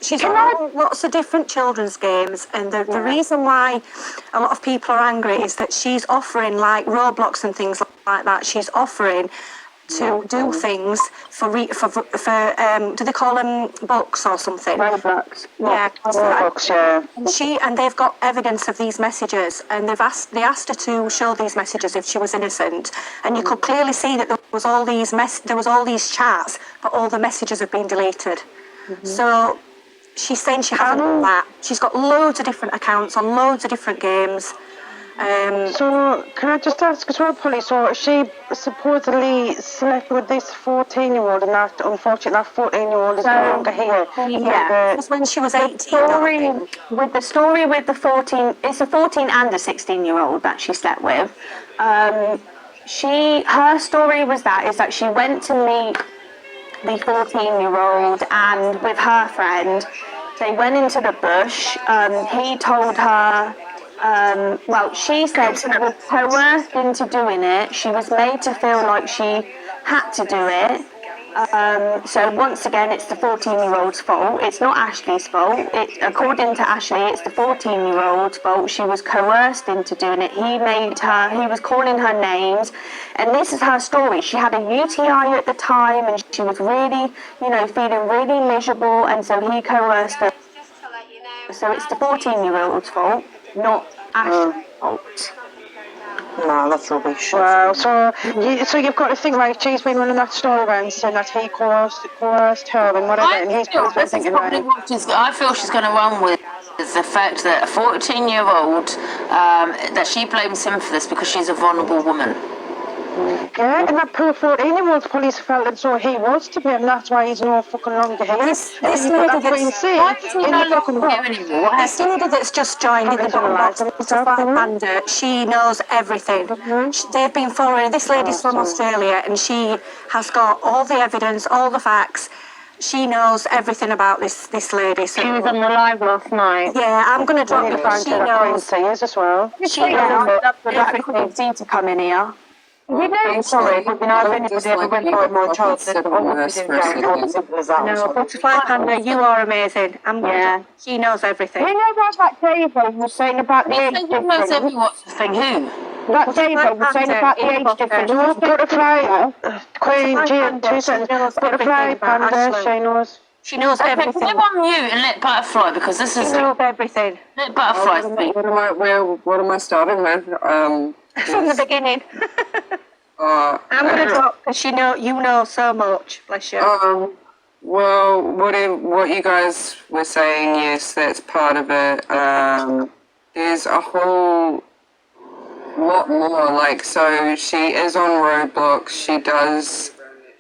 She's on lots of different children's games, and the reason why a lot of people are angry is that she's offering, like Roblox and things like that, she's offering to do things for do they call them books or something? Roblox. Yeah. Roblox, yeah. And they've got evidence of these messages, and they asked her to show these messages if she was innocent, and you could clearly see that there was all these chats, but all the messages have been deleted. So she's saying she hasn't done that. She's got loads of different accounts on loads of different games. So, can I just ask as well, Polly, so she supposedly slept with this 14-year-old, and that, unfortunately, that 14-year-old is no longer here. Yeah, it was when she was 18. The story with the 14, it's a 14 and a 16-year-old that she slept with. Her story was that she went to meet the 14-year-old, and with her friend, they went into the bush. He told her, she said she was coerced into doing it. She was made to feel like she had to do it. So once again, it's the 14-year-old's fault. It's not Ashlea's fault. According to Ashlea, it's the 14-year-old's fault. She was coerced into doing it. He was calling her names. And this is her story. She had a UTI at the time, and she was really, feeling really miserable, and so he coerced her. So it's the 14-year-old's fault, not Ashlea's fault. No, that's rubbish. Wow, so you've got to think, like, she's been running that story around saying that he coerced her and whatever, and he's probably thinking, I feel she's going to run with is the fact that a 14-year-old, that she blames him for this because she's a vulnerable woman. Yeah, and that poor 14-year-old police felt as though he was to blame, that's why he's no fucking longer here. This lady that's just joined in the Bandit, she knows everything. They've been following, this lady's from Australia, and she has got all the evidence, all the facts. She knows everything about this lady. So she was on the live last night. Yeah, I'm going to drop you. She knows as well. She knows everything to come in here. Sorry, but I've been ever went by my child said No, Butterfly Panda, you are amazing. She knows everything. You know about that David was saying about the age difference? Who? That David was saying about the age difference. Butterfly, Queen, Jill, 2 seconds. Butterfly Panda, she knows. She knows everything. Live on mute and let Butterfly, because this is... She knows everything. Let Butterfly speak. What am I starting with? From the beginning. I'm going to drop because you know so much. Bless you. Well, what you guys were saying, yes, that's part of it. There's a whole lot more. Like, so she is on Roblox.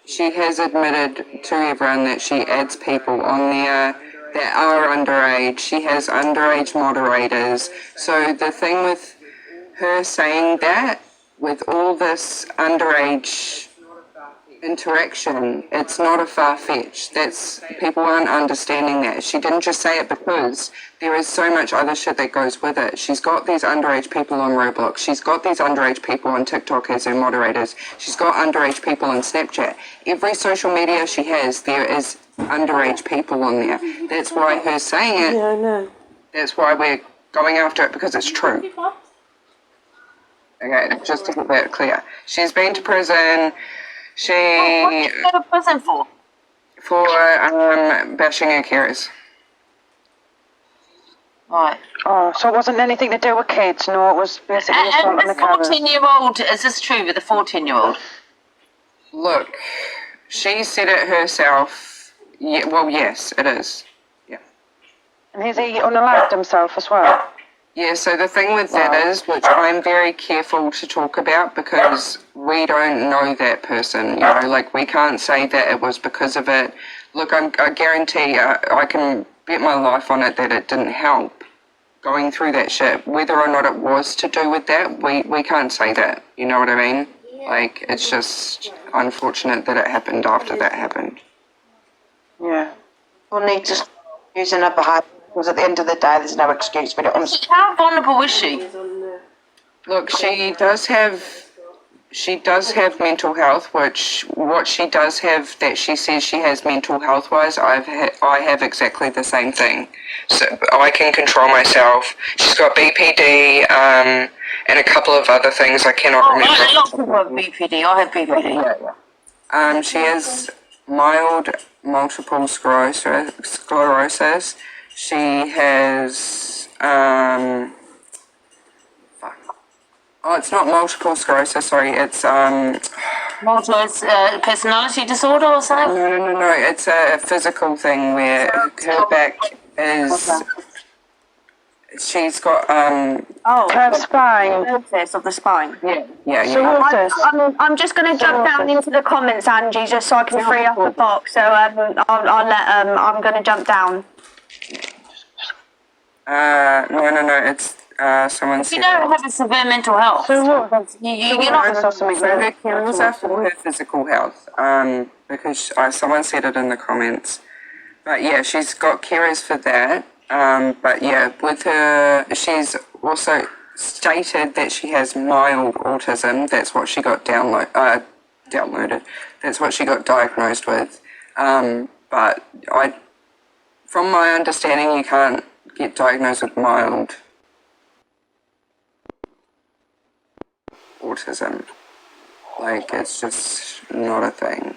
She has admitted to everyone that she adds people on there that are underage. She has underage moderators. So the thing with her saying that, with all this underage interaction, it's not a far-fetched. People aren't understanding that. She didn't just say it because there is so much other shit that goes with it. She's got these underage people on Roblox. She's got these underage people on TikTok as her moderators. She's got underage people on Snapchat. Every social media she has, there is underage people on there. That's why her saying it, yeah, I know. That's why we're going after it, because it's true. Okay, just to get that clear. She's been to prison. What did she go to prison for? For bashing her carers. Right. Oh, so it wasn't anything to do with kids, no, it was basically assault on the carers. And the 14-year-old, is this true with the 14-year-old? Look, she said it herself. Yeah, well, yes, it is. Yeah. And has he unalived himself as well? Yeah, so the thing with that is, which I'm very careful to talk about because we don't know that person, like we can't say that it was because of it. Look, I guarantee I can bet my life on it that it didn't help going through that shit. Whether or not it was to do with that, we can't say that, you know what I mean? Like, it's just unfortunate that it happened after that happened. Yeah. We'll need to use another high. Because at the end of the day, there's no excuse for it. How vulnerable is she? Look, she does have she does have mental health, which what she does have that she says she has mental health wise, I have exactly the same thing. So I can control myself. She's got BPD and a couple of other things I cannot remember. A lot of people have BPD. I have BPD. She has mild multiple sclerosis. She has oh, it's not multiple sclerosis. Sorry, it's Multiple personality disorder or something. No. It's a physical thing where her back is. She's got Her spine. Cirrhosis of the spine. yeah. I'm just going to jump down into the comments, Angie, just so I can free up the box. So I'm going to jump down. No. It's someone said. You don't have a severe mental health. So what? You're not. So her carers are for her physical health. Because someone said it in the comments. But yeah, she's got carers for that. But yeah, with her, she's also stated that she has mild autism. That's what she got downloaded. That's what she got diagnosed with. But from my understanding, you can't get diagnosed with mild autism. Like, it's just not a thing.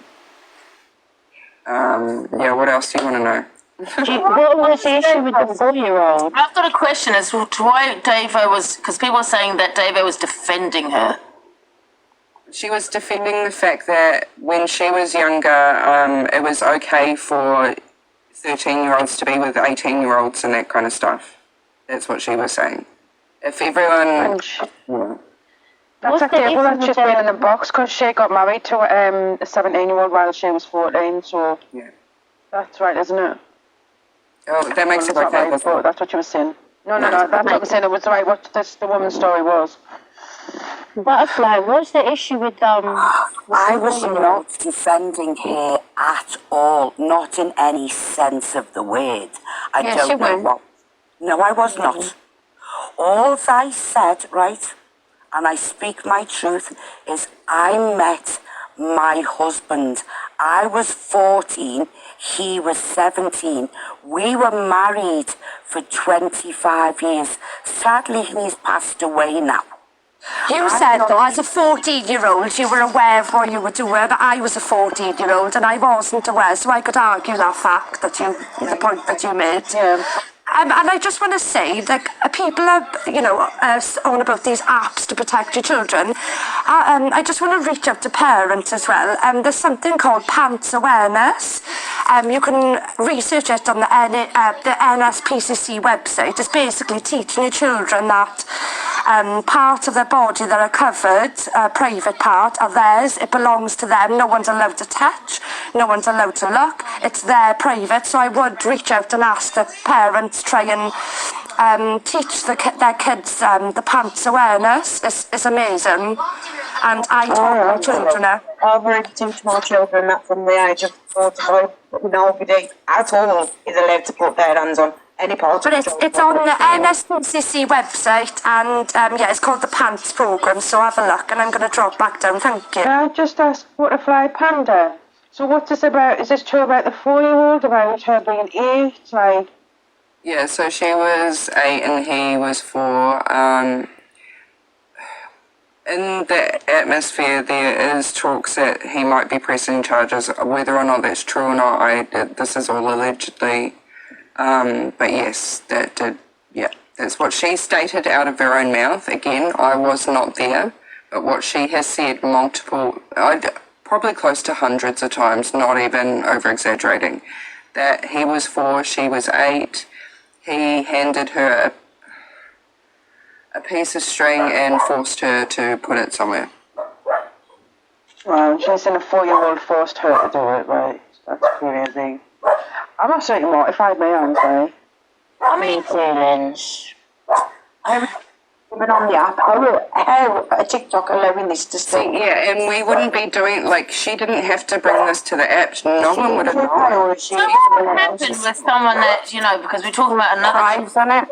Yeah, what else do you want to know? What was the issue with the 4-year-old? I've got a question as to why Davo was, because people are saying that Davo was defending her. She was defending the fact that when she was younger, it was okay for 13-year-olds to be with 18-year-olds and that kind of stuff. That's what she was saying. If everyone... That's just been in the box because she got married to a 17-year-old while she was 14, so... Yeah. That's right, isn't it? Oh, that makes it okay. Right, but that's what you were saying. No, that's what I'm saying. It was right. What the woman's story was. Butterfly, what's the issue with I was not defending her at all, not in any sense of the word. I don't know what. No, I was not. All I said, right, and I speak my truth, is I met my husband. I was 14, he was 17. We were married for 25 years. Sadly, he's passed away now. You said, though, as a 14-year-old, you were aware of what you were doing, but I was a 14-year-old and I wasn't aware, so I could argue that fact, the point that you made. Yeah. And I just want to say that people are, on about these apps to protect your children. I just want to reach out to parents as well. There's something called pants awareness. You can research it on the NSPCC website. It's basically teaching your children that part of their body that are covered, private part, are theirs. It belongs to them. No one's allowed to touch. No one's allowed to look. It's their private. So I would reach out and ask the parents try and teach their kids the pants awareness. It's amazing. And I taught my children it. I've already teach my children that from the age of 4 to 5, but nobody at all is allowed to put their hands on any part but of the it's on the NSPCC website, and it's called the Pants Programme, so have a look, and I'm going to drop back down, thank you. Can I just ask, Butterfly Panda, so what's this about? Is this true about the 4-year-old, about her being 8, like... Yeah, so she was 8 and he was 4. In the atmosphere, there is talks that he might be pressing charges. Whether or not that's true or not, this is all allegedly. But yes, that's what she stated out of her own mouth. Again, I was not there, but what she has said probably close to hundreds of times, not even over-exaggerating, that he was 4, she was 8. He handed her a piece of string and forced her to put it somewhere. Well, she's saying a 4-year-old forced her to do it, right? That's crazy. I'm absolutely mortified, my own, sorry. I mean, feelings. Even on the app, how a TikTok allowing this to stay? Yeah, and we wouldn't be doing, like, she didn't have to bring this to the app. No one would have known. So what happened with someone that, you know, because we're talking about another Crimes on it.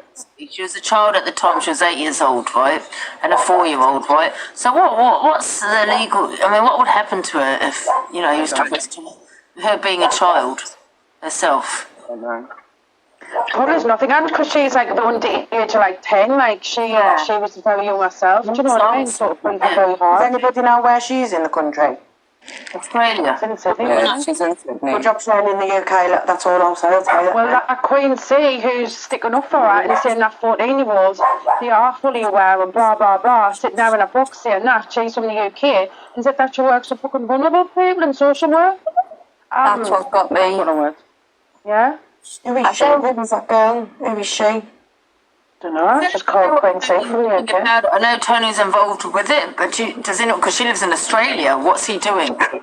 she was a child at the time, she was 8 years old, right? And a 4-year-old, right? So what's the legal, I mean, what would happen to her if, you know, he was talking to her being a child herself? I don't know. Well, there's nothing, and because she's like the underage of like 10, like she was very young herself. Do you know what I mean? Sort of brings it very Does hard. anybody know where she is in the country? Australia. In Sydney, Yeah, she's in Sydney. Good job staying in the UK, look, that's all I'll say. I'll tell you. well, that Queen C, who's sticking up for her and saying that 14-year-olds, they are fully aware and blah, blah, blah, sitting there in a box saying that she's from the UK and said that she works for fucking vulnerable people in social work. That's what got me. Yeah? Who is she? Who is that girl? Who is she? Don't know, she's called Queen C from the UK. I know Tony's involved with it, but does he not, because she lives in Australia, what's he doing? Does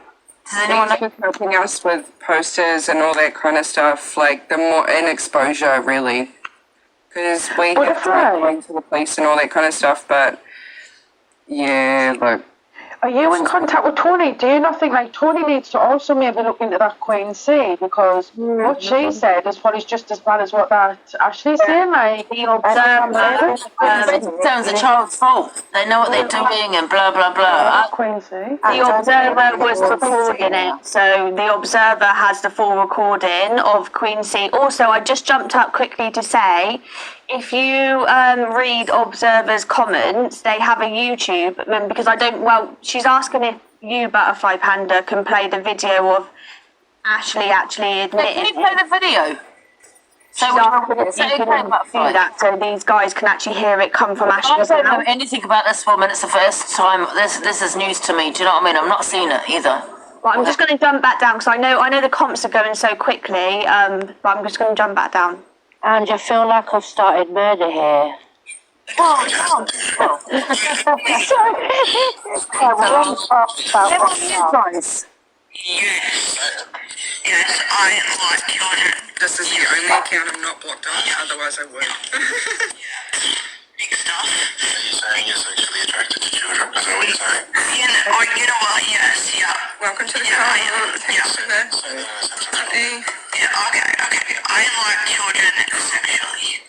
anyone know? He's helping us with posters and all that kind of stuff, like the more in exposure, really. Because we have to go to the police and all that kind of stuff, but yeah, like. Are you in contact with Tony? Do you not think like Tony needs to also maybe look into that Queen C, because what she said is probably just as bad as what that Ashley's saying, like The observer, it sounds a child's fault. They know what they're doing and blah, blah, blah. Queen C. The Observer was recording it, so the Observer has the full recording of Queen C. Also, I just jumped up quickly to say, if you read Observer's comments, they have a YouTube, because she's asking if you, Butterfly Panda, can play the video of Ashley actually admitting. Can you play the video? So She's asking if you can do that, so these guys can actually hear it come from Ashley. I don't know anything about this woman. It's the first time. This is news to me. Do you know what I mean? I've not seen it either. Well, I'm just going to jump back down because I know the comps are going so quickly. But I'm just going to jump back down. And I feel like I've started murder here. Yes, I like children. This is the only account I'm not blocked on, otherwise I would. Big stuff. So you're saying you're sexually attracted to children? Is that what you're saying? You know what? Yes, yeah. Welcome to the car. Say that as Yeah, okay. I like children sexually.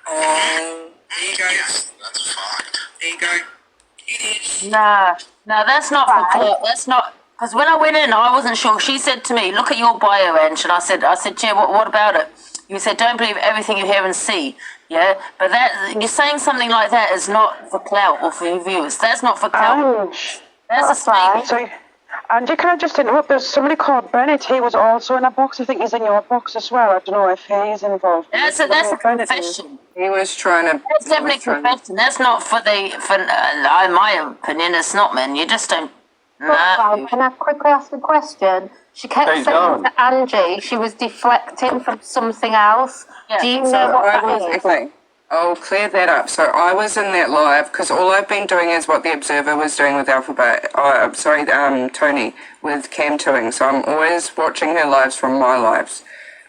Oh, there you go. Yes, that's fucked. There you go. It is. No, that's not for clout. That's not. Because when I went in, I wasn't sure. She said to me, "Look at your bio, Ange," and I said, "Gee, what about it?" You said, "Don't believe everything you hear and see." Yeah, but that you're saying something like that is not for clout or for your viewers. That's not for clout. That's a statement. So, Angie, can I just interrupt? There's somebody called Bennett. He was also in a box. I think he's in your box as well. I don't know if he's involved. That's a confession. He was trying to. That's definitely a confession. That's not for in my opinion, it's not, man. You just don't. No. Can I quickly ask a question? She kept saying to Angie she was deflecting from something else. Yeah. Do you know what that is? Okay, I'll clear that up. So I was in that live because all I've been doing is what the Observer was doing with Tony with Cam Tuing. So I'm always watching her lives from my lives.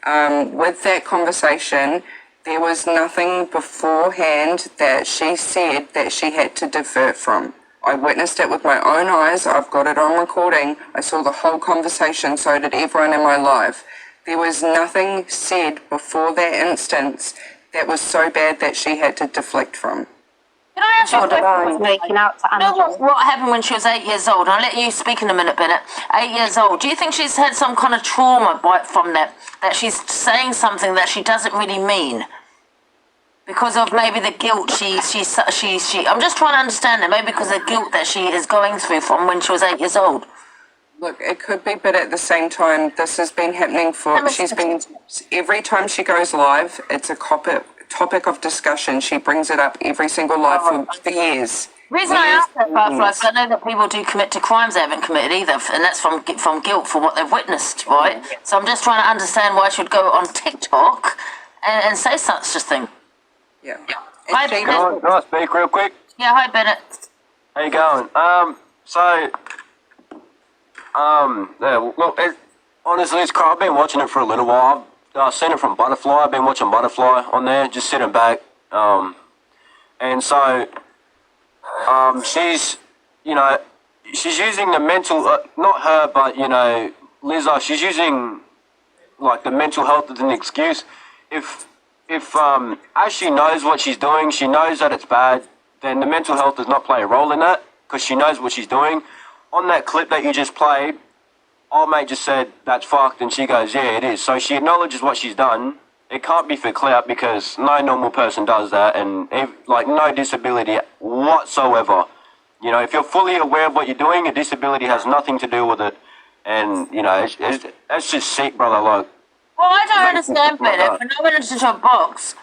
With that conversation, there was nothing beforehand that she said that she had to divert from. I witnessed it with my own eyes. I've got it on recording. I saw the whole conversation, so did everyone in my live. There was nothing said before that instance that was so bad that she had to deflect from. Can I ask you a question? Making out to You know Angie. what happened when she was 8 years old? I'll let you speak in a minute, Bennett. 8 years old. Do you think she's had some kind of trauma from that she's saying something that she doesn't really mean? Because of maybe the guilt she I'm just trying to understand it. Maybe because of the guilt that she is going through from when she was 8 years old. Look, it could be, but at the same time, this has been happening every time she goes live, it's a topic of discussion. She brings it up every single live for years. The reason I ask that, Butterfly, is I know that people do commit to crimes they haven't committed either, and that's from guilt for what they've witnessed, right? So I'm just trying to understand why she would go on TikTok and say such a thing. Yeah. Hi, Bennett. Can I speak real quick? Yeah, hi, Bennett. How you going? Look, honestly, I've been watching it for a little while. I've seen it from Butterfly. I've been watching Butterfly on there, just sitting back. And so, she's, you know, she's using the mental, not her, but, you know, Liza, she's using, like, the mental health as an excuse. If as she knows what she's doing, she knows that it's bad, then the mental health does not play a role in that, because she knows what she's doing. On that clip that you just played, our mate just said, that's fucked, and she goes, yeah, it is. So she acknowledges what she's done. It can't be for clout, because no normal person does that, and, like, no disability whatsoever. You know, if you're fully aware of what you're doing, a disability has nothing to do with it. And, you know, it's just sick, brother, like. Well, I don't understand, Bennett. When I went into a box,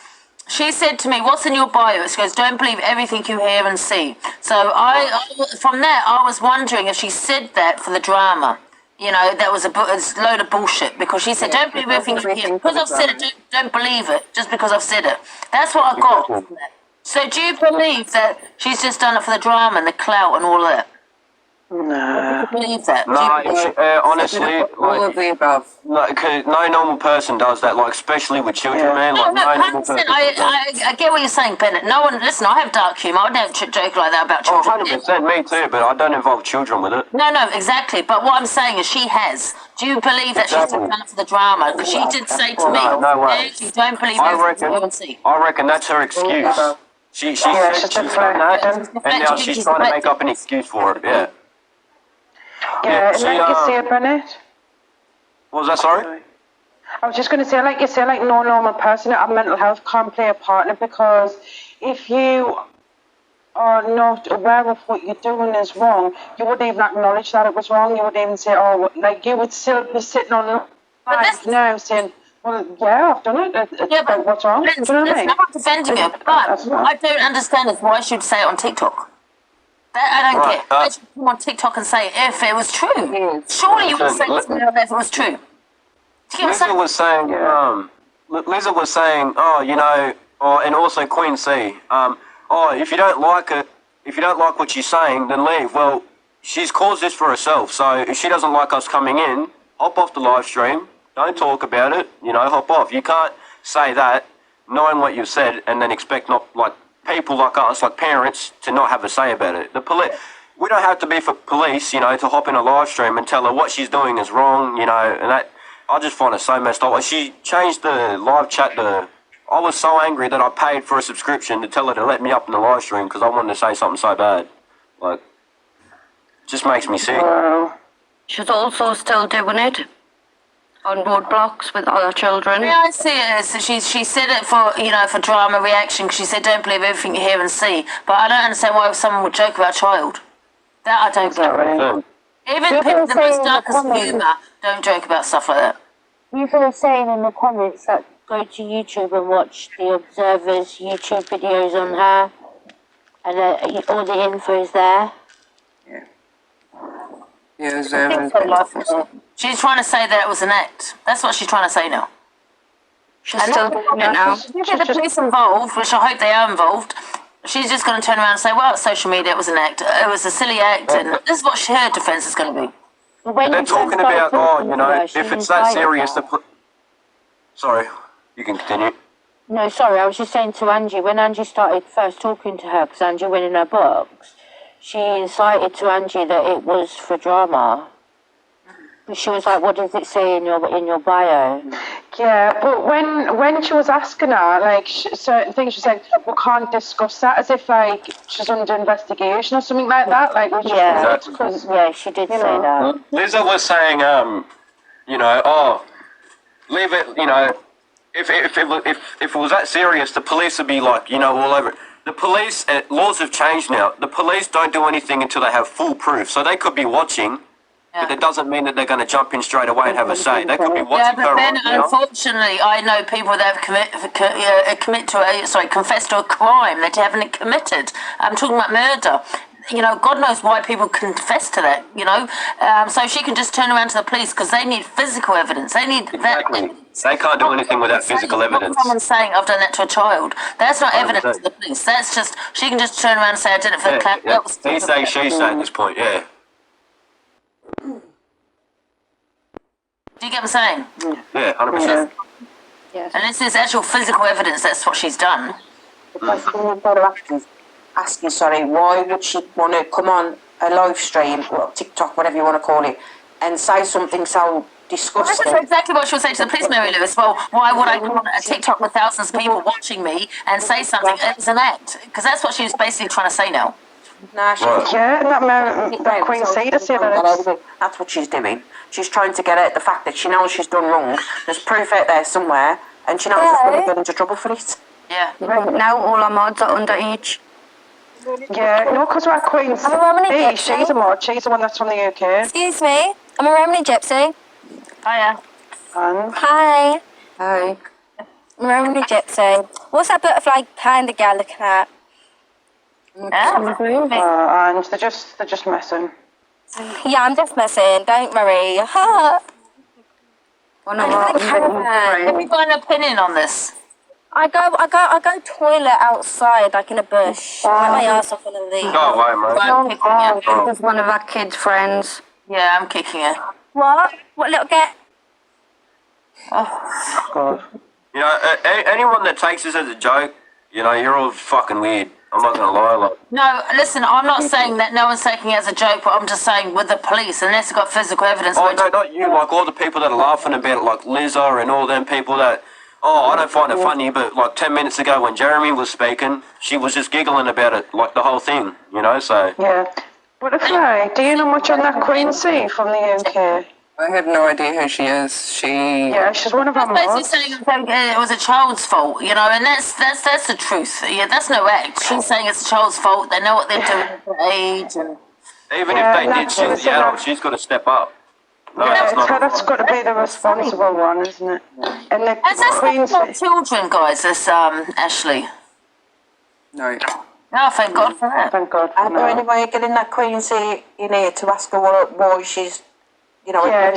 she said to me, what's in your bio? She goes, don't believe everything you hear and see. So from that, I was wondering if she said that for the drama. You know, that was a load of bullshit, because she said, don't believe everything you hear. Because I've said it, don't believe it, just because I've said it. That's what I got from that. So do you believe that she's just done it for the drama and the clout and all that? No. Do you believe that? No, honestly, All of the above. no normal person does that, like, especially with children, man. Like, no normal 100%. person does that. I get what you're saying, Bennett. No one, listen, I have dark humour. I don't joke like that about Oh, children. 100%, me too, but I don't involve children with it. No, exactly. But what I'm saying is she has. Do you believe that she's done it for the drama? Because she did say to me, No way. you don't believe I everything you see. reckon that's her excuse. She said she's done that, and now she's trying to make up an excuse for it, yeah. Yeah, and like you say, Bennett. What was that, sorry? I was just going to say, like you say, like no normal person of mental health can't play a part in it, because if you are not aware of what you're doing is wrong, you wouldn't even acknowledge that it was wrong. You wouldn't even say, oh, like you would still be sitting on live now saying, well, yeah, I've done it. Yeah, but what's wrong? Do you know what I mean? I'm not defending her, but I don't understand is why she would say it on TikTok. That I don't get. Why should you come on TikTok and say if it was true? Surely you would say to me if it was true. Liza was saying, Liza was saying, oh, you know, and also Queen C, oh, if you don't like it, if you don't like what she's saying, then leave. Well, she's caused this for herself, so if she doesn't like us coming in, hop off the live stream, don't talk about it, you know, hop off. You can't say that, knowing what you've said, and then expect not, like, people like us, like parents, to not have a say about it. The police, we don't have to be for police, you know, to hop in a live stream and tell her what she's doing is wrong, you know, and that, I just find it so messed up. She changed the live chat to, I was so angry that I paid for a subscription to tell her to let me up in the live stream because I wanted to say something so bad. Like, it just makes me sick. She's also still doing it on roadblocks with other children. Yeah, I see it as she said it for, you know, for drama reaction, because she said don't believe everything you hear and see. But I don't understand why someone would joke about a child. That I don't get. Even people with the most darkest humour don't joke about stuff like that. People are saying in the comments that go to YouTube and watch the Observer's YouTube videos on her, and all the info is there. Yeah, She's trying to say that it was an act. That's what she's trying to say now. She's still doing it now. If you get the police involved, which I hope they are involved, she's just going to turn around and say, well, it's social media, it was an act. It was a silly act, and this is what her defence is going to be. They're talking about, oh, you know, if it's that serious, sorry, you can continue. No, sorry, I was just saying to Angie, when Angie started first talking to her, because Angie went in her box, she incited to Angie that it was for drama. She was like, what does it say in your bio? Yeah, but when she was asking her, like, certain things, she said, we can't discuss that, as if, like, she's under investigation or something like that. Like, yeah, she did say that. Liza was saying, you know, oh, leave it, you know, if it was that serious, the police would be like, you know, all over it. The police, laws have changed now. The police don't do anything until they have full proof. So they could be watching, but it doesn't mean that they're going to jump in straight away and have a say. They could be watching. Yeah, but then, unfortunately, I know people that have confessed to a crime that they haven't committed. I'm talking about murder. You know, God knows why people confess to that, you know. So she can just turn around to the police because they need physical evidence. They need that evidence. They can't do anything without physical evidence. Someone saying, I've done that to a child. That's not evidence to the police. That's just, she can just turn around and say, I did it for the clap. Yeah. He say, she say at this point, yeah. Do you get what I'm saying? Yeah, 100%. Yes. And this is actual physical evidence, that's what she's done. The question you've got to ask is, asking, sorry, why would she want to come on a live stream, or TikTok, whatever you want to call it, and say something so disgusting? That's exactly what she was saying to the police, Mary Lewis. Well, why would I come on a TikTok with thousands of people watching me and say something as an act? Because that's what she was basically trying to say now. Nah, she Yeah, that Queen C to say that. That's what she's doing. She's trying to get at the fact that she knows she's done wrong. There's proof out there somewhere, and she knows she's going to get into trouble for it. Yeah. Right now, all our mods are underage. Yeah, no, because we're Queen C. Hey, she's a mod. She's the one that's from the UK. Excuse me, I'm a Romany gypsy. Hiya. Hi. Hi. I'm a Romany gypsy. What's that butterfly behind the girl looking at? And they're just messing. Yeah, I'm just messing. Don't worry. Ha. Have you got an opinion on this? I go toilet outside, like in a bush. Let my ass off in a leaf. Go away, mate. I'm kicking her. This is one of our kids' friends. Yeah, I'm kicking her. What? What little get? God. You know, anyone that takes this as a joke, you know, you're all fucking weird. I'm not gonna lie, like. No, listen, I'm not saying that no one's taking it as a joke, but I'm just saying with the police, unless they've got physical evidence. Oh, no, not you, like all the people that are laughing about it, like Lizzo and all them people that, I don't find it funny, but like 10 minutes ago when Jeremy was speaking, she was just giggling about it, like the whole thing, you know, so. Yeah. Butterfly, do you know much on that Queen C from the UK? I have no idea who she is. Yeah, she's one of our Basically mods. saying it was a child's fault, you know, and that's the truth. Yeah, that's no act. She's saying it's a child's fault. They know what they're doing at their age, and Even if they did, she's the adult, she's got to step up. No, Yeah, that's not. that's got to be the responsible one, isn't it? And the has this Queen happened C. to children, guys? This Ashley. No. No, thank God for that. Thank God. Is there any way of getting that Queen C in here to ask her why she's, you know... Yeah,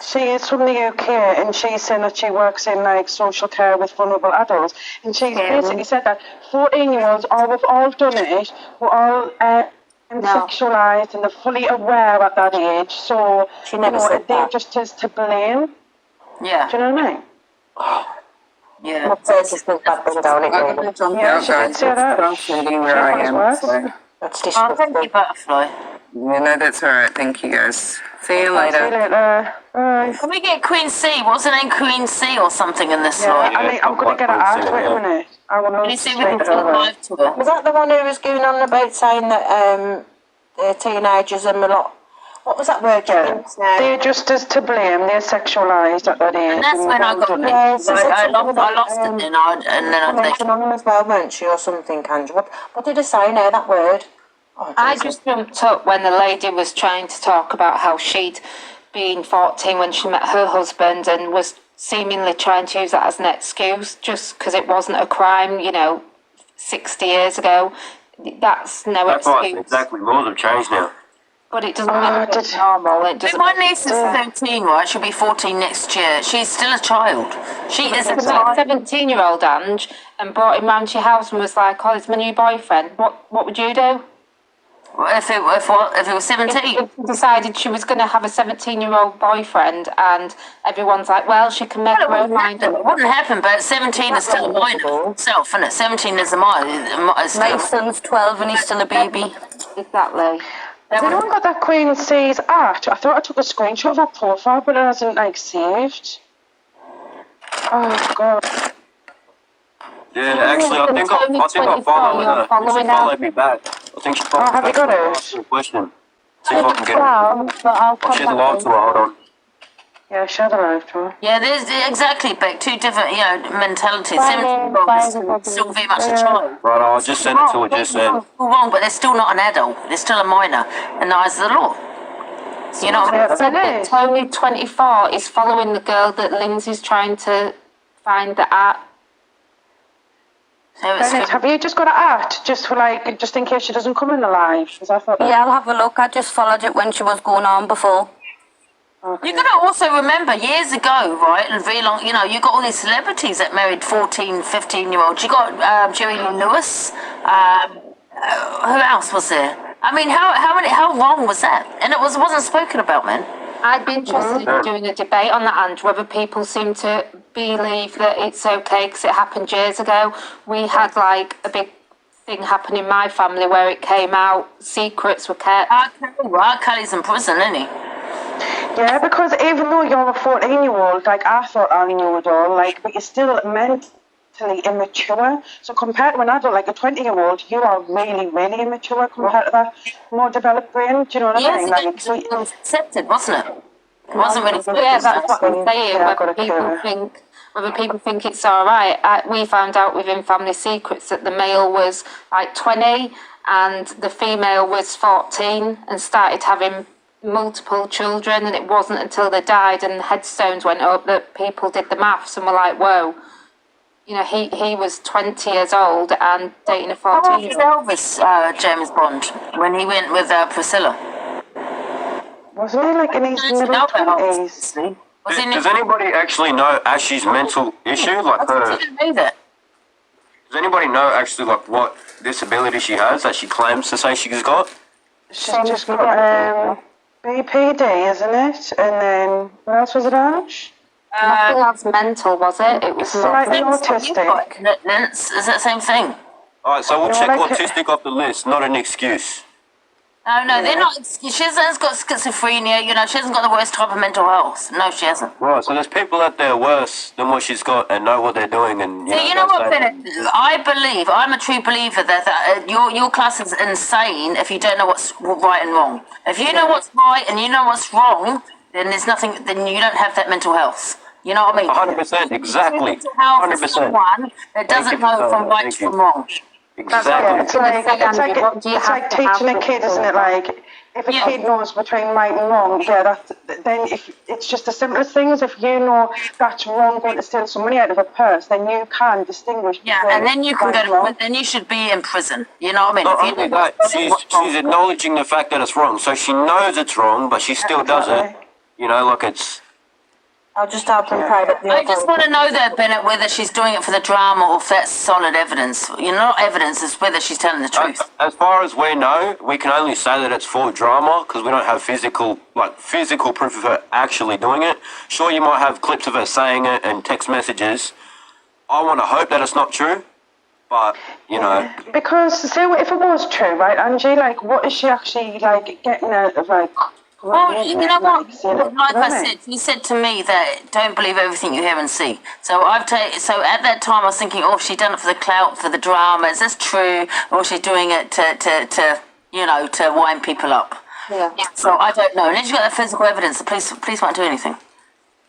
she is from the UK, and she's saying that she works in like social care with vulnerable adults, and she's basically said that 14-year-olds, we've all done it, we're all sexualised and they're fully aware at that age, so She never said they that. just is to blame. Yeah, Do you know what I mean? yeah. Not just think bad thing down it, I really. can Yeah, she did say that. I'm sitting where I am. Worse. So. That's Oh, thank you, disgusting. Butterfly. Yeah, no, that's alright. Thank you guys. See you See you later. later. Bye. Can we get Queen C? What's her name? Queen C or something in this Yeah, slide? I mean, I'm going to get it out. Wait a minute. I will Can not you see if we can talk over. live to her? Was that the one who was going on about saying that they're teenagers and a lot... What was that word you used now? They're just as to blame. They're sexualised at that age. And that's when I got done it. it. Yeah, she said I something lost about, it, and then I mention on them as well, weren't she, or something, Andrew? What did I say now, that word? Oh, I Jesus. just jumped up when the lady was trying to talk about how she'd been 14 when she met her husband and was seemingly trying to use that as an excuse just because it wasn't a crime, 60 years ago. That's no That's right, excuse. exactly. Laws have changed now. But it doesn't make it normal. It doesn't. My niece is 13, right? She'll be 14 next year. She's still a child. She is a If child. a 17-year-old Ange and brought him round to your house and was like, "Oh, it's my new boyfriend," what would you do? If it was 17? If she decided she was going to have a 17-year-old boyfriend and everyone's like, well, she can make her own mind up. It wouldn't happen, but 17 is still a minor itself, isn't it? 17 is a minor. My son's 12 and he's still a baby. Exactly. Has anyone got that Queen C's art? I thought I took a screenshot of her profile, but it hasn't, saved. Oh, God. Yeah, actually, I think I followed me back. I think she followed me have you back. got to it? ask her a question. See if I can get it. But I'll I'll share the live to her, hold on. Yeah, share the live to her. Yeah, there's exactly, Beck. Two different, mentalities. 17-year-old is still very much a child. Right, I'll just send it to her, just then. Still wrong, but they're still not an adult. They're still a minor in the eyes of the law. You know, Yeah, Tony, 24, is following the girl that Lindsay's trying to find the art. so it's Bennett, have you just got an art just for just in case she doesn't come in the live? Because I thought Yeah, I'll have a look. I just followed it when she was going on before. You've got to also remember, years ago, right, and very long, you got all these celebrities that married 14, 15-year-olds. You got Jerry Lee Lewis. Who else was there? I mean, how wrong was that? And it wasn't spoken about, man. I'd be interested in doing a debate on that, and whether people seem to believe that it's okay because it happened years ago. We had a big thing happened in my family where it came out, secrets were kept. R. Kelly's in prison, isn't he? Yeah, because even though you're a 14-year-old, like I thought I knew it all, like, but you're still mentally immature. So compared to an adult, like a 20-year-old, you are really, really immature compared to that more developed brain. Do you know what I mean? Like, so it was accepted, wasn't it? It wasn't really. Yeah, that's what I'm saying. Whether people think it's all right. We found out within Family Secrets that the male was like 20 and the female was 14 and started having multiple children, and it wasn't until they died and headstones went up that people did the maths and were like, whoa, you know, he was 20 years old and dating a 14-year-old. Elvis, James Bond, when he went with Priscilla. wasn't he like in his middle 20s? Does anybody actually know Ashlea's mental issue? Like her? Does anybody know actually like what disability she has that she claims to say she's got? She's just got BPD, isn't it? And then what else was it, Ash? Nothing else mental, was it? It was Slightly autistic. Is that the same thing? Alright, so we'll check autistic off the list, not an excuse. No, they're not. She hasn't got schizophrenia, you know, she hasn't got the worst type of mental health. No, she hasn't. Right, so there's people out there worse than what she's got and know what they're doing and, you know what, Bennett? I'm a true believer that your class is insane if you don't know what's right and wrong. If you know what's right and you know what's wrong, then there's nothing, then you don't have that mental health. You know what I mean? 100%, exactly. 100%. Someone that doesn't know from right from wrong. Exactly. It's like teaching a kid, isn't it? Like, if a kid knows between right and wrong, then if it's just the simplest things. If you know that's wrong, going to steal some money out of a purse, then you can distinguish. Yeah, and then you can go to, then you should be in prison. You know what I mean? Not only that, she's acknowledging the fact that it's wrong. So she knows it's wrong, but she still does it. You know, like it's... I'll just help them privately. I just want to know that, Bennett, whether she's doing it for the drama or if that's solid evidence. You know, not evidence, it's whether she's telling the truth. As far as we know, we can only say that it's for drama because we don't have physical proof of her actually doing it. Sure, you might have clips of her saying it and text messages. I want to hope that it's not true, but, you know... Because, so if it was true, right, Angie, like, what is she actually, like, getting out of, like... Well, you know what? Like I said, you said to me that don't believe everything you hear and see. So so at that time I was thinking, oh, she done it for the clout, for the drama. Is this true, or she's doing it to you know, to wind people up? Yeah. So I don't know. Unless you got that physical evidence, the police won't do anything.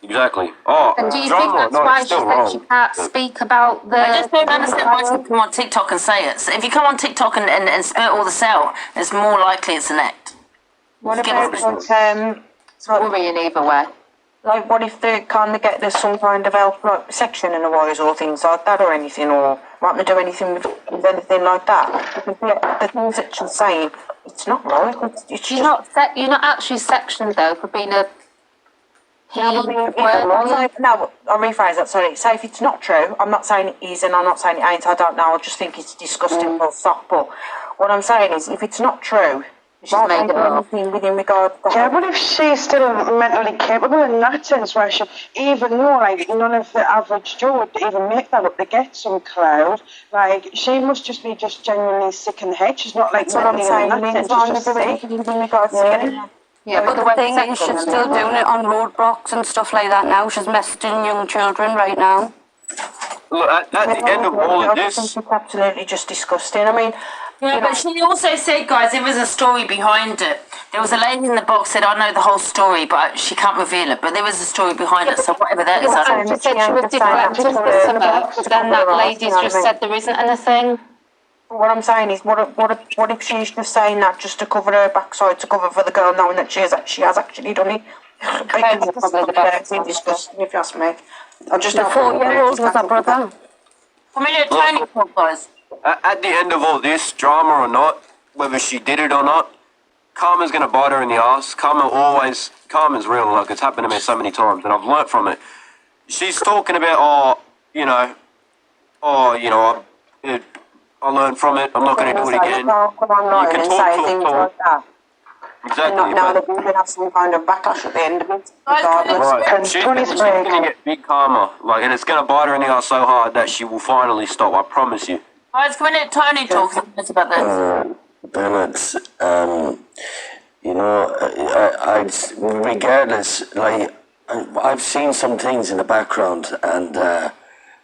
Exactly. Oh, and do you drama, think that's no, why it's she still said wrong. she can't speak about the... I just don't understand why she come on TikTok and say it. So if you come on TikTok and spit all this out, it's more likely it's an act. What about it's worrying either way. like what if they kind of get there's some kind of help, like section in the wires or things like that or anything, or might they do anything with anything like that? Because the things that she's saying, it's not right. It's You're not actually sectioned though for being a... No, I'll rephrase that, sorry. So if it's not true, I'm not saying it is and I'm not saying it ain't, I don't know, I just think it's disgusting full stop. But what I'm saying is, if it's not true, she's not doing anything within regard to Yeah, what if she's still mentally capable in that sense, where she, even though, like, none of the average Joe would even make that up, they get some cloud, like, she must just be genuinely sick in the head. She's not, like, that's what I'm saying, as long as there's anything within regards to getting Yeah, but the thing is, she's still doing it on roadblocks and stuff like that now. She's messaging young children right now. Look, at the end of all of this... It's absolutely just disgusting. I mean... Yeah, but she also said, guys, there was a story behind it. There was a lady in the box said, I know the whole story, but she can't reveal it. But there was a story behind it, so whatever that is... She said she was deflected for summer, but then that lady's just said there isn't anything. What I'm saying is, what if she's just saying that just to cover her backside, to cover for the girl, knowing that she has actually done it? It's disgusting, if you ask me. I just The 4-year-old was her brother. I mean, Tony, guys. At the end of all this, drama or not, whether she did it or not, karma's going to bite her in the ass. Karma's real, like it's happened to me so many times, and I've learnt from it. She's talking about, I learned from it, I'm not going to do it again. You can talk. Exactly. And now they're going to have some kind of backlash at the end of it. Right. She's going to get big karma, and it's going to bite her in the ass so hard that she will finally stop, I promise you. Guys, can we let Tony talk about this? Bernard, you know, regardless, like, I've seen some things in the background, and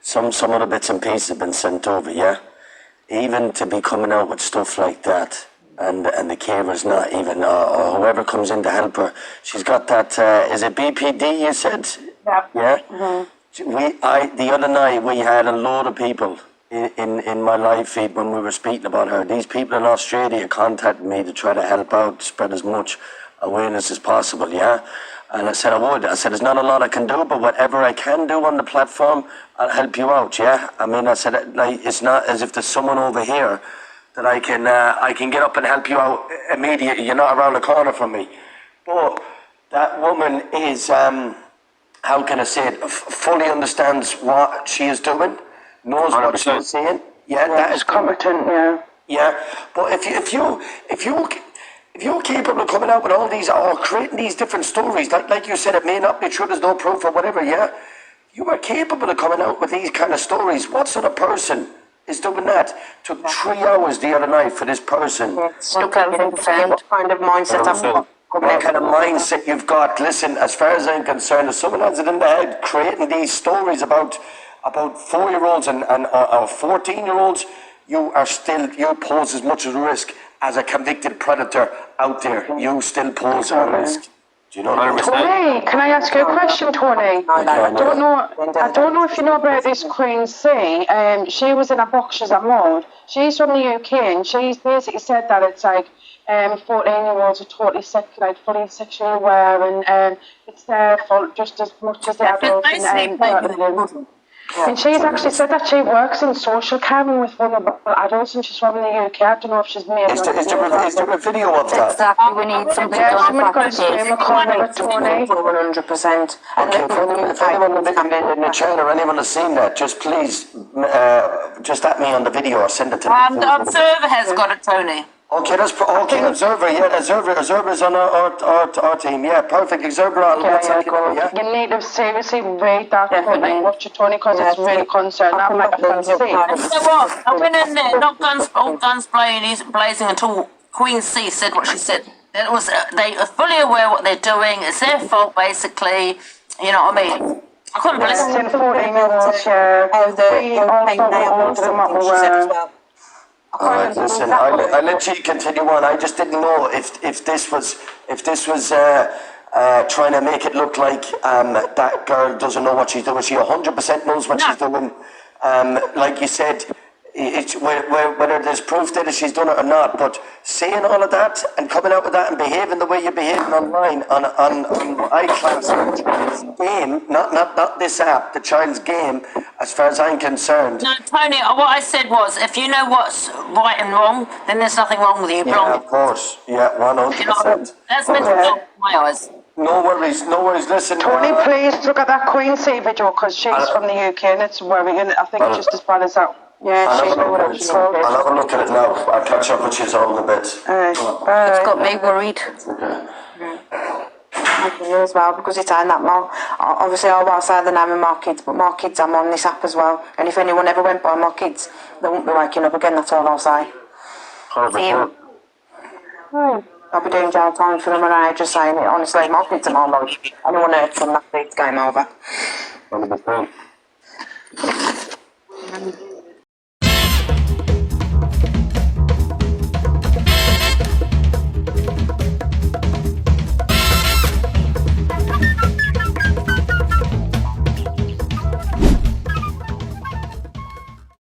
some other bits and pieces have been sent over, yeah? Even to be coming out with stuff like that, and the carer's not even, or whoever comes in to help her, she's got that, is it BPD you said? Yeah? The other night we had a load of people in my live feed when we were speaking about her. These people in Australia contacted me to try to help out, spread as much awareness as possible, yeah? And I said I would. I said there's not a lot I can do, but whatever I can do on the platform, I'll help you out, yeah? I mean, I said, like, it's not as if there's someone over here that I can get up and help you out immediately. You're not around the corner from me. But that woman is, how can I say it, fully understands what she is doing, knows 100%. What she's saying. Yeah, that is competent, yeah. Yeah, but if you're capable of coming out with all these, or creating these different stories, like you said, it may not be true, there's no proof or whatever, yeah? You are capable of coming out with these kind of stories. What sort of person is doing that? Took 3 hours the other night for this person. What kind of mindset I've got. What kind of mindset you've got? Listen, as far as I'm concerned, if someone has it in their head creating these stories about 4-year-olds and 14-year-olds, you pose as much of a risk as a convicted predator out there. You still pose a risk. Do you know what I'm saying? Tony, can I ask you a question, Tony? I don't know if you know about this Queen C. She was in a boxers at Maud. She's from the UK, and she's basically said that it's like 14-year-olds are totally fully sexually aware, and it's their fault just as much as the adults. And she's actually said that she works in social caring with vulnerable adults, and she's from the UK. I don't know if she's made. Is there a video of that? Exactly, we need something done. Somebody's got a stream recording of Tony. 100%. Okay, if anyone in the chat or anyone has seen that, just please, just at me on the video or send it to me. The Observer has got it, Tony. Okay, Observer, yeah, Observer's on our team, yeah, perfect, Observer on WhatsApp, yeah. You need to seriously read that, watch it, Tony, because it's really concerning. I'm like a fancy. And you know what? I went in there, not guns blazing until Queen C said what she said. It was, they are fully aware what they're doing, it's their fault, basically, you know what I mean? I couldn't believe it. 14-year-olds, yeah. Alright, listen, I'll let you continue on. I just didn't know if this was trying to make it look like that girl doesn't know what she's doing. She 100% knows what she's doing. Like you said, whether there's proof that she's done it or not, but saying all of that and coming out with that and behaving the way you're behaving online on iCloud's game, not this app, the child's game, as far as I'm concerned. No, Tony, what I said was, if you know what's right and wrong, then there's nothing wrong with you. Yeah, of course. Yeah, 100%. You know, that's meant to be my eyes. No worries, listen. Tony, please look at that Queen C video, because she's from the UK and it's worrying. I think it's just as bad as that. Yeah, I'll have a look at it now. I'll catch up with you all in a bit. It's got me worried. As well, because it's on that more. Obviously, I won't say the name of my kids, but my kids are on this app as well. And if anyone ever went by my kids, they won't be waking up again. That's all I'll say. 100%. I'll be doing jail time for them, and I just saying it. Honestly, my kids are my life. Anyone hurts them, that's it. Game over. 100%.